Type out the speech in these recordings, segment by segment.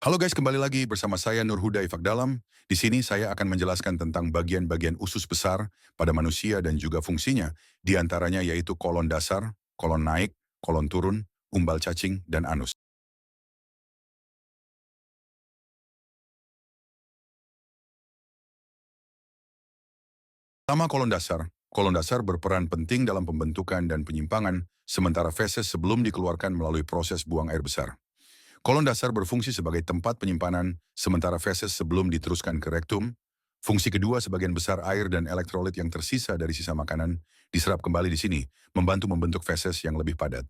Halo guys, kembali lagi bersama saya Nur Huda Ifak Dalam. Di sini saya akan menjelaskan tentang bagian-bagian usus besar pada manusia dan juga fungsinya. Di antaranya yaitu kolon dasar, kolon naik, kolon turun, umbal cacing, dan anus. Pertama kolon dasar. Kolon dasar berperan penting dalam pembentukan dan penyimpangan, sementara feses sebelum dikeluarkan melalui proses buang air besar. Kolon dasar berfungsi sebagai tempat penyimpanan, sementara feses sebelum diteruskan ke rektum. Fungsi kedua, sebagian besar air dan elektrolit yang tersisa dari sisa makanan diserap kembali di sini, membantu membentuk feses yang lebih padat.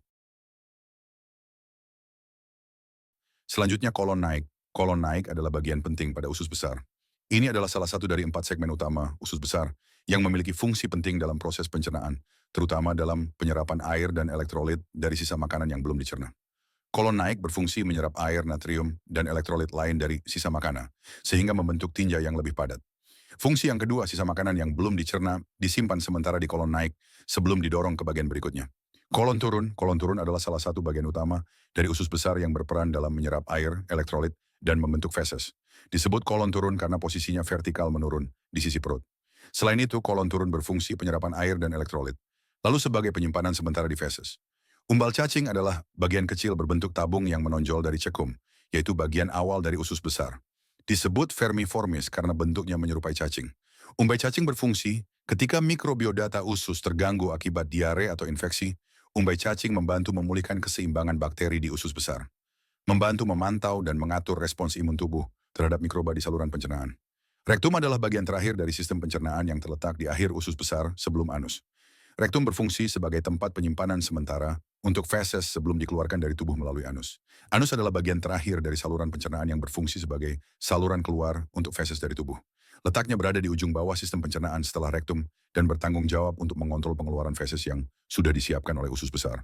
Selanjutnya kolon naik. Kolon naik adalah bagian penting pada usus besar. Ini adalah salah satu dari 4 segmen utama usus besar yang memiliki fungsi penting dalam proses pencernaan, terutama dalam penyerapan air dan elektrolit dari sisa makanan yang belum dicerna. Kolon naik berfungsi menyerap air, natrium, dan elektrolit lain dari sisa makanan, sehingga membentuk tinja yang lebih padat. Fungsi yang kedua, sisa makanan yang belum dicerna disimpan sementara di kolon naik sebelum didorong ke bagian berikutnya. Kolon turun adalah salah satu bagian utama dari usus besar yang berperan dalam menyerap air, elektrolit, dan membentuk feses. Disebut kolon turun karena posisinya vertikal menurun di sisi perut. Selain itu, kolon turun berfungsi penyerapan air dan elektrolit, lalu sebagai penyimpanan sementara di feses. Umbal cacing adalah bagian kecil berbentuk tabung yang menonjol dari cekum, yaitu bagian awal dari usus besar. Disebut vermiformis karena bentuknya menyerupai cacing. Umbai cacing berfungsi ketika mikrobiodata usus terganggu akibat diare atau infeksi. Umbai cacing membantu memulihkan keseimbangan bakteri di usus besar, membantu memantau dan mengatur respons imun tubuh terhadap mikroba di saluran pencernaan. Rektum adalah bagian terakhir dari sistem pencernaan yang terletak di akhir usus besar sebelum anus. Rektum berfungsi sebagai tempat penyimpanan sementara untuk feses sebelum dikeluarkan dari tubuh melalui anus. Anus adalah bagian terakhir dari saluran pencernaan yang berfungsi sebagai saluran keluar untuk feses dari tubuh. Letaknya berada di ujung bawah sistem pencernaan setelah rektum dan bertanggung jawab untuk mengontrol pengeluaran feses yang sudah disiapkan oleh usus besar.